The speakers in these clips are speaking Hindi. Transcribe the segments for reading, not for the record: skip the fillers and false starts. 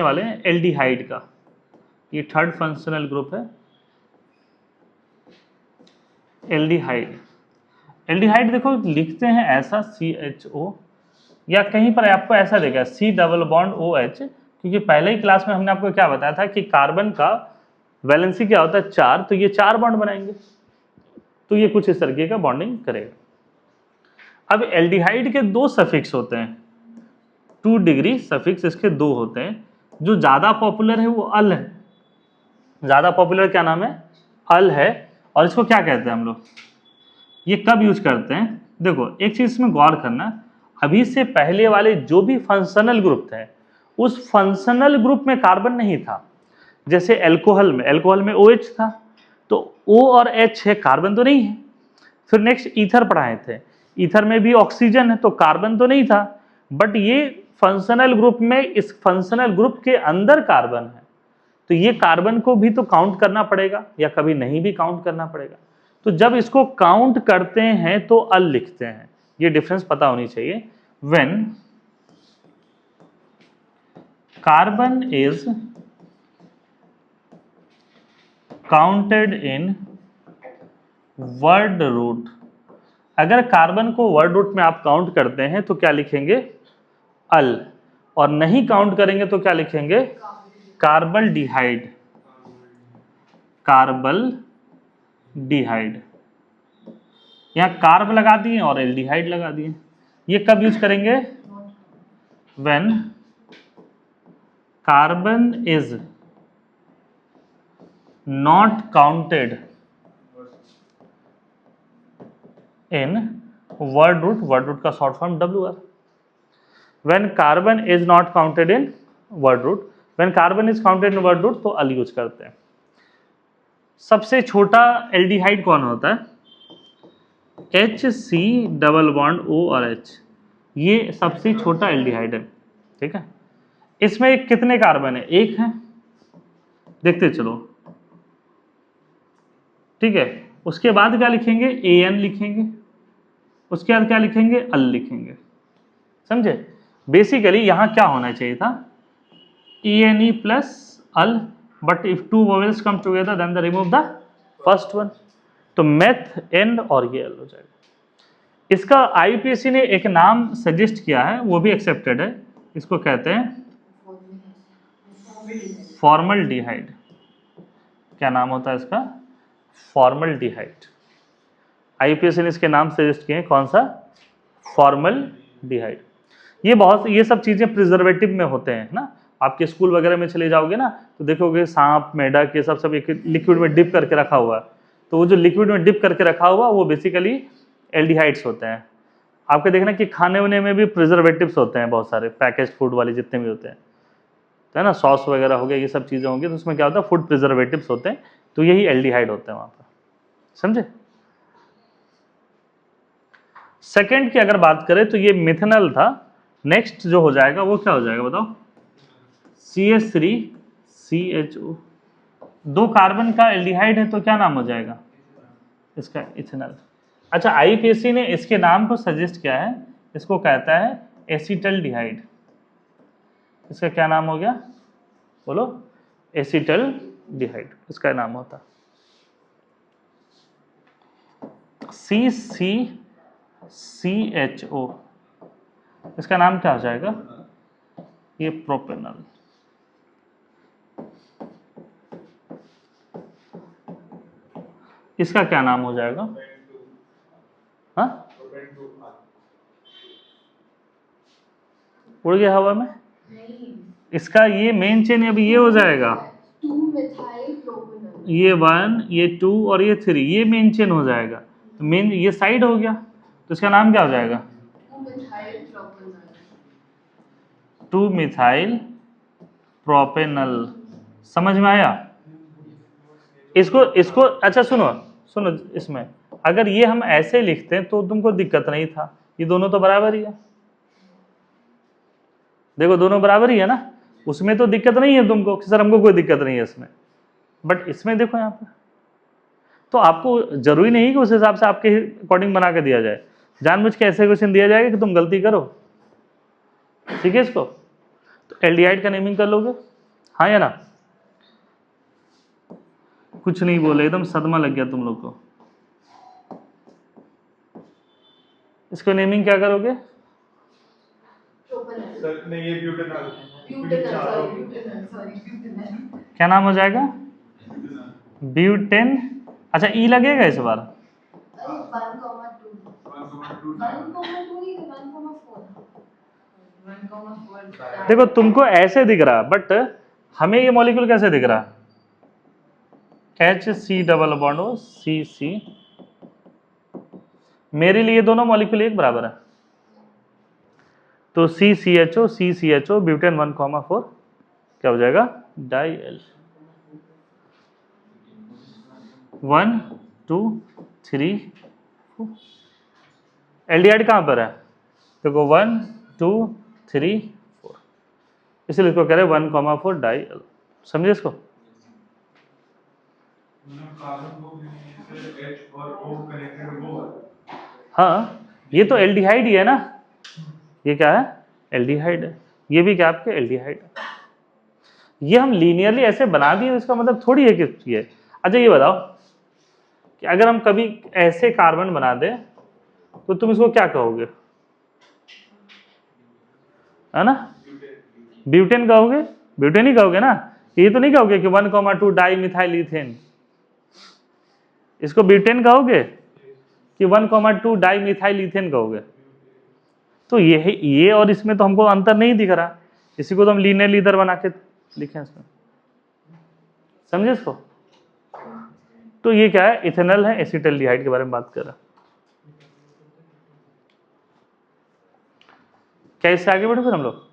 वाले हैं एल्डिहाइड का, ये थर्ड फंक्शनल ग्रुप है एल्डिहाइड। एल्डिहाइड देखो लिखते हैं ऐसा CHO, या कहीं पर आपको ऐसा देगा C डबल बॉन्ड OH, क्योंकि पहले ही क्लास में हमने आपको क्या बताया था कि कार्बन का वैलेंसी क्या होता है 4, तो ये 4 बॉन्ड बनाएंगे, तो ये कुछ इस तरीके का बॉन्डिंग करेगा। अब एल्डिहाइड के 2 सफिक्स होते हैं, 2 डिग्री सफिक्स इसके 2 होते हैं। जो ज्यादा पॉपुलर है वो अल है, ज्यादा पॉपुलर क्या नाम है, अल है। और इसको क्या कहते हैं हम लोग, ये कब यूज करते हैं, देखो एक चीज इसमें गौर करना, अभी से पहले वाले जो भी फंक्शनल ग्रुप थे उस फंक्शनल ग्रुप में कार्बन नहीं था। जैसे एल्कोहल में OH था, तो O और H है, कार्बन तो नहीं है। फिर नेक्स्ट ईथर पढ़ाए थे, ईथर में भी ऑक्सीजन है, तो कार्बन तो नहीं था। बट ये फंक्शनल ग्रुप में, इस फंक्शनल ग्रुप के अंदर कार्बन है, तो ये कार्बन को भी तो काउंट करना पड़ेगा, या कभी नहीं भी काउंट करना पड़ेगा। तो जब इसको काउंट करते हैं तो अल लिखते हैं, ये डिफरेंस पता होनी चाहिए। When carbon is counted in word root, अगर कार्बन को वर्ड रूट में आप काउंट करते हैं तो क्या लिखेंगे, अल, और नहीं काउंट करेंगे तो क्या लिखेंगे, कार्बल डिहाइड, कार्बल डिहाइड। यहां कार्ब लगा दिए और एल्डिहाइड लगा दिए। ये कब यूज करेंगे, when carbon is not counted in word root का short form WR। When carbon is not counted in word root, when carbon is counted in word root तो अल यूज करते हैं। सबसे छोटा एल्डिहाइड कौन होता है, HC डबल बॉन्ड O और H, ये सबसे छोटा एल्डिहाइड है, ठीक है। इसमें कितने कार्बन है, एक है, देखते चलो, ठीक है। उसके बाद क्या लिखेंगे, AN लिखेंगे, उसके बाद क्या लिखेंगे, अल लिखेंगे, समझे। बेसिकली यहां क्या होना चाहिए था, ENE plus al, but if 2 vowels come together then the remove the first one, तो मेथ एंड और ये अल हो जाएगा। इसका IUPAC ने एक नाम सजेस्ट किया है, वो भी एक्सेप्टेड है, इसको कहते हैं फॉर्मल्डिहाइड। क्या नाम होता है इसका, फॉर्मल्डिहाइड। IUPAC ने इसके नाम सजेस्ट किए हैं, कौन सा, फॉर्मल्डिहाइड। ये सब चीजें प्रिजर्वेटिव में होते हैं ना, आपके स्कूल वगैरह में चले जाओगे ना तो देखोगे सांप मेढक ये सब एक लिक्विड में डिप करके रखा हुआ है, तो वो जो लिक्विड में डिप करके रखा हुआ वो बेसिकली एल्डिहाइड्स होते हैं। आपके देखना कि खाने वाने में भी प्रिजर्वेटिव्स होते हैं बहुत सारे, पैकेज फूड वाले जितने भी होते हैं, तो है ना, सॉस वगैरह हो गया, ये सब चीज़ें होंगी, तो उसमें क्या होता है, फूड प्रिजर्वेटिव्स होते हैं, तो यही एल्डिहाइड होते हैं वहाँ पर, समझे। सेकेंड की अगर बात करें तो ये मिथेनॉल था। नेक्स्ट जो हो जाएगा वो क्या हो जाएगा बताओ, CH3CHO, 2 कार्बन का एल्डिहाइड है तो क्या नाम हो जाएगा इसका, इथेनॉल। अच्छा, IUPAC ने इसके नाम को सजेस्ट किया है, इसको कहता है एसिटल्डिहाइड। इसका क्या नाम हो गया, बोलो, एसिटल्डिहाइड इसका नाम होता। CCCHO, इसका नाम क्या हो जाएगा, ये प्रोपेनॉल। इसका क्या नाम हो जाएगा, हाँ, उड़ गया हवा में, इसका ये मेन चेन अभी ये हो जाएगा, ये 1 ये 2 और ये 3, ये मेन चेन हो जाएगा, तो मेन ये साइड हो गया, तो इसका नाम क्या हो जाएगा, 2-मिथाइल प्रोपेनॉल। समझ में आया इसको अच्छा सुनो, इसमें अगर ये हम ऐसे लिखते हैं तो तुमको दिक्कत नहीं था, ये दोनों तो बराबर ही है, देखो दोनों बराबर ही है ना, उसमें तो दिक्कत नहीं है तुमको कि सर हमको कोई दिक्कत नहीं है इसमें, बट इसमें देखो यहाँ पे, तो आपको जरूरी नहीं कि उस हिसाब से आपके अकॉर्डिंग बना के दिया जाए, जानबूझ के ऐसे क्वेश्चन दिया जाएगा कि तुम गलती करो, ठीक है। इसको तो एल्डिहाइड का नेमिंग कर लोगे। हाँ या ना? कुछ नहीं बोले, एकदम सदमा लग गया तुम लोग को। इसको नेमिंग क्या करोगे? सर नहीं, ये ब्यूटेनॉल। क्या नाम हो जाएगा? ब्यूटेन। अच्छा ई लगेगा इस बार? देखो तुमको ऐसे दिख रहा, बट हमें ये मॉलिक्यूल कैसे दिख रहा? HC डबल बॉन्ड हो CC। मेरे लिए दोनों मॉलिक्यूल एक बराबर है, तो CCHO ब्यूटेन 1,4 क्या हो जाएगा? डाई-एल। 1 2 3 4। एल्डिहाइड कहाँ पर है? देखो 1 2 3 4, इसलिए इसको कह रहे हैं 1,4 डाई-एल। समझे इसको? H और O कनेक्टेड वो है। हाँ, ये तो एल्डिहाइड ही है ना। ये क्या है? एल्डिहाइड है। ये भी क्या आपके एल्डिहाइड है। ये हम लीनियरली ऐसे बना दिए, इसका मतलब थोड़ी है कि ये। अच्छा ये बताओ कि अगर हम कभी ऐसे कार्बन बना दें तो तुम इसको क्या कहोगे? है ना? ब्यूटेन कहोगे? ब्यूटेन ही कहोगे ना। ये तो नहीं कहोगे कि 1,2 डाई मिथाइल ईथेन। इसको ब्यूटेन कहोगे कि 1,2 डाई मिथाइल ईथेन कहोगे? तो ये और इसमें तो हमको अंतर नहीं दिख रहा, इसी को तो हम लीनियरली इधर बना के लिखे इसमें। समझे इसको? तो ये क्या है? इथेनॉल है, एसिटाल्डिहाइड के बारे में बात कर रहा। क्या इससे आगे बढ़े फिर हम लोग?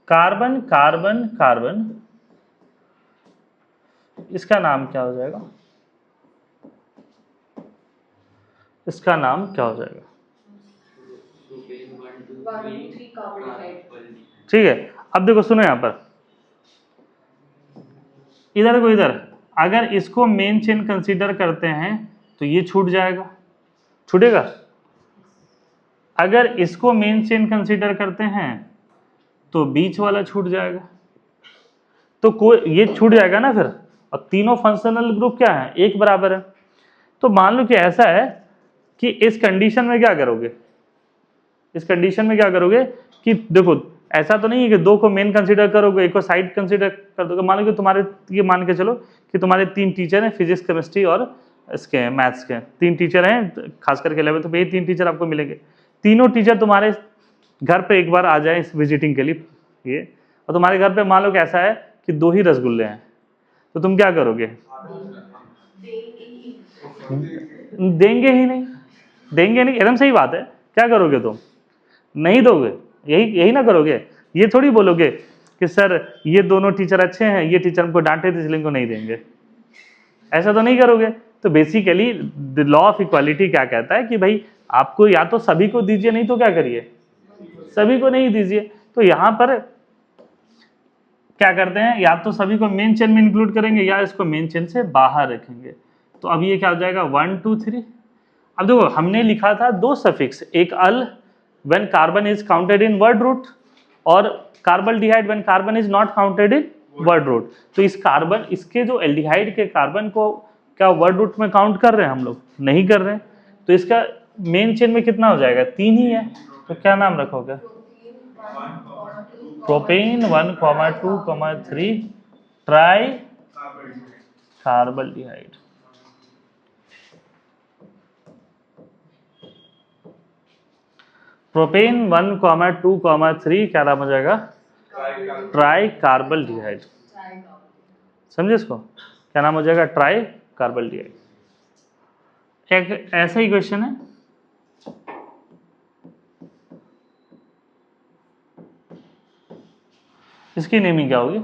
कार्बन कार्बन कार्बन, इसका नाम क्या हो जाएगा? इसका नाम क्या हो जाएगा? ठीक है, अब देखो सुनो यहां पर, इधर देखो इधर, अगर इसको मेन चेन कंसीडर करते हैं तो ये छूट जाएगा, छूटेगा। अगर इसको मेन चेन कंसीडर करते हैं तो बीच वाला छूट जाएगा, तो कोई ये छूट जाएगा ना फिर। और तीनों फंक्शनल ग्रुप क्या है? एक बराबर है। तो मान लो कि ऐसा है कि इस कंडीशन में क्या करोगे? इस कंडीशन में क्या करोगे कि देखो ऐसा तो नहीं है कि दो को मेन कंसीडर करोगे, एक को साइड कंसीडर कर दोगे। मान लो कि तुम्हारे, ये मान के चलो कि तुम्हारे 3 टीचर हैं, फिजिक्स केमिस्ट्री और इसके मैथ्स के 3 टीचर हैं, खास करके 11th में ये 3 टीचर आपको मिलेंगे। तीनों टीचर तुम्हारे घर पे एक बार आ जाए इस विजिटिंग के लिए, ये, और तुम्हारे घर पे मान लो कि ऐसा है कि 2 ही रसगुल्ले हैं, तो तुम क्या करोगे? देंगे ही नहीं, देंगे नहीं, एकदम सही बात है। क्या करोगे तुम? नहीं दोगे, यही यही ना करोगे। ये थोड़ी बोलोगे कि सर ये दोनों टीचर अच्छे हैं, ये टीचर हमको डांटे थे इसलिए इनको नहीं देंगे, ऐसा तो नहीं करोगे। तो basically the law of equality क्या कहता है कि भाई आपको या तो सभी को दीजिए, नहीं तो क्या करिए? सभी को नहीं दीजिए। तो यहां पर क्या करते हैं, या तो सभी को मेन चेन में इंक्लूड करेंगे या इसको मेन चेन से बाहर रखेंगे। तो अब ये क्या हो जाएगा? 1 2 3। अब देखो हमने लिखा था 2 सफिक्स, एक अल when carbon is counted in word root और कार्बल्डिहाइड when carbon is not counted in word root। तो इस कार्बन, इसके जो एल्डिहाइड के कार्बन को क्या वर्ड रूट में काउंट कर रहे हैं हम लोग? नहीं कर रहे हैं। तो इसका मेन चेन में कितना हो जाएगा? 3 ही है। तो क्या नाम रखोगे? Propane 1,2,3 try कार्बल्डिहाइड। प्रोपेन 1,2,3 क्या नाम हो जाएगा? ट्राई कार्बल्डिहाइड। समझे इसको? क्या नाम हो जाएगा? ट्राई कार्बल्डिहाइड। एक ऐसा ही क्वेश्चन है, इसकी नेमिंग क्या होगी?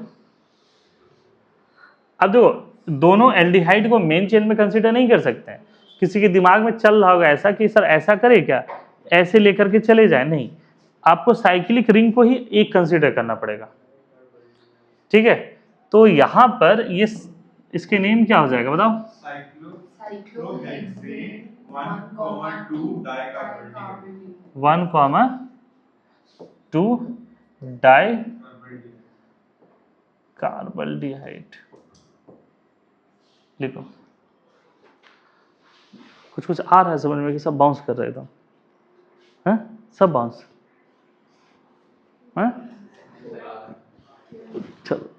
अब देखो दोनों एल्डिहाइड को मेन चेन में कंसीडर नहीं कर सकते हैं। किसी के दिमाग में चल रहा होगा ऐसा कि सर ऐसा करे क्या, ऐसे लेकर के चले जाए, नहीं, आपको साइक्लिक रिंग को ही एक कंसीडर करना पड़ेगा। ठीक है, तो यहां पर ये इसके नेम क्या हो जाएगा बताओ? Cyclohexane 1,2 dicarbonyl. 1, 2 डाई कार्बल्डिहाइड। लिखो, कुछ कुछ आ रहा है समझ में कि सब बाउंस कर रहे थे, हैं सब बाउंस, हैं चलो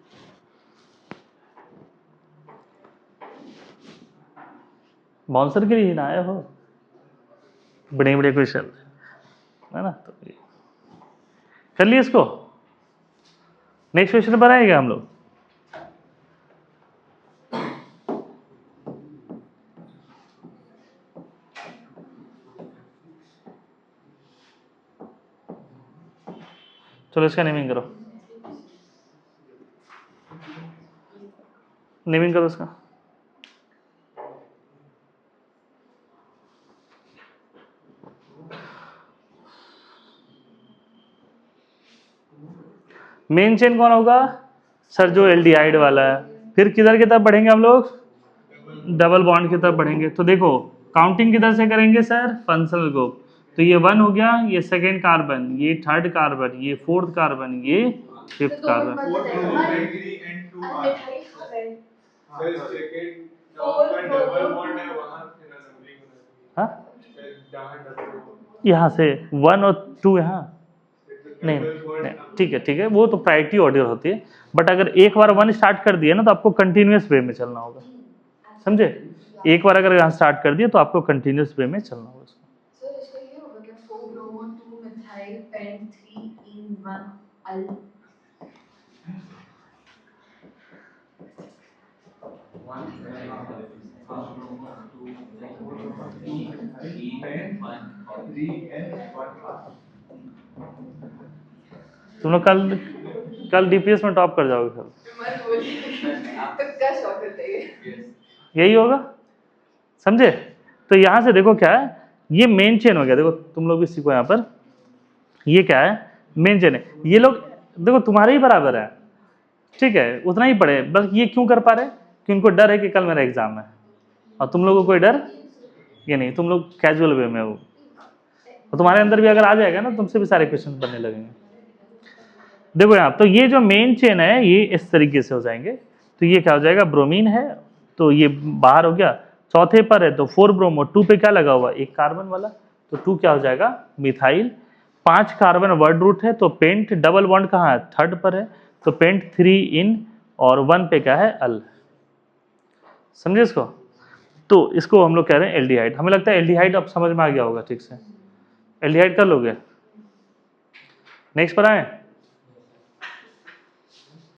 बाउंसर के लिए ना आए हो, बड़े बड़े क्वेश्चन है ना। तो कर लिए इसको, नेक्स्ट क्वेश्चन बनाएगा हम लोग। चलो इसका नेमिंग करो, नेमिंग करो इसका। मेन चेन कौन होगा सर? जो एल्डिहाइड वाला है। फिर किधर की तरफ बढ़ेंगे हम लोग? डबल बॉन्ड की तरफ बढ़ेंगे। तो देखो काउंटिंग किधर से करेंगे सर? Functional group. तो ये 1 हो गया, ये सेकेंड कार्बन, ये थर्ड कार्बन, ये फोर्थ कार्बन, ये फिफ्थ कार्बन। यहाँ से 1 और 2 यहाँ नहीं, ठीक है ठीक है, वो तो प्रायोरिटी ऑर्डर होती है। बट अगर एक बार 1 स्टार्ट कर दिया ना तो आपको कंटिन्यूअस वे में चलना होगा, समझे? एक बार अगर यहाँ स्टार्ट कर दिया तो आपको कंटिन्यूअस वे में चलना होगा। सर इसका ये होगा क्या 4 ब्रोमो 2 मिथाइल पेंट 3 इन 1 अल? तुम लोग कल डीपीएस में टॉप कर जाओगे सर। मत बोलिए, पक्का शॉट होता है यही होगा, समझे? तो यहाँ से देखो क्या है, ये मेन चेन हो गया। देखो तुम लोग भी सीखो, यहाँ पर ये क्या है? मेन चेन है। ये लोग देखो तुम्हारे ही बराबर है, ठीक है, उतना ही पढ़े, बस ये क्यों कर पा रहे? कि उनको डर है कि कल मेरा एग्जाम है, और तुम लोगों को कोई डर ये नहीं, तुम लोग कैजुअल वे में हो। तो तुम्हारे अंदर भी अगर आ जाएगा ना, तुमसे भी सारे क्वेश्चन बनने लगेंगे। देखो यहाँ तो ये जो मेन चेन है ये इस तरीके से हो जाएंगे। तो ये क्या हो जाएगा? ब्रोमीन है, तो ये बाहर हो गया। चौथे पर है तो 4 ब्रोमो, 2 पे क्या लगा हुआ? एक कार्बन वाला, तो 2 क्या हो जाएगा? मिथाइल। 5 कार्बन वर्ड रूट है, तो पेंट। डबल बॉन्ड कहाँ है? थर्ड पर है, तो पेंट 3 इन, और 1 पे क्या है? अल। समझे इसको? तो इसको हम लोग कह रहे हैं एल्डिहाइड। हमें लगता है एल्डिहाइड अब समझ में आ गया होगा ठीक से। एल्डिहाइड कर लोगे? नेक्स्ट पर आए।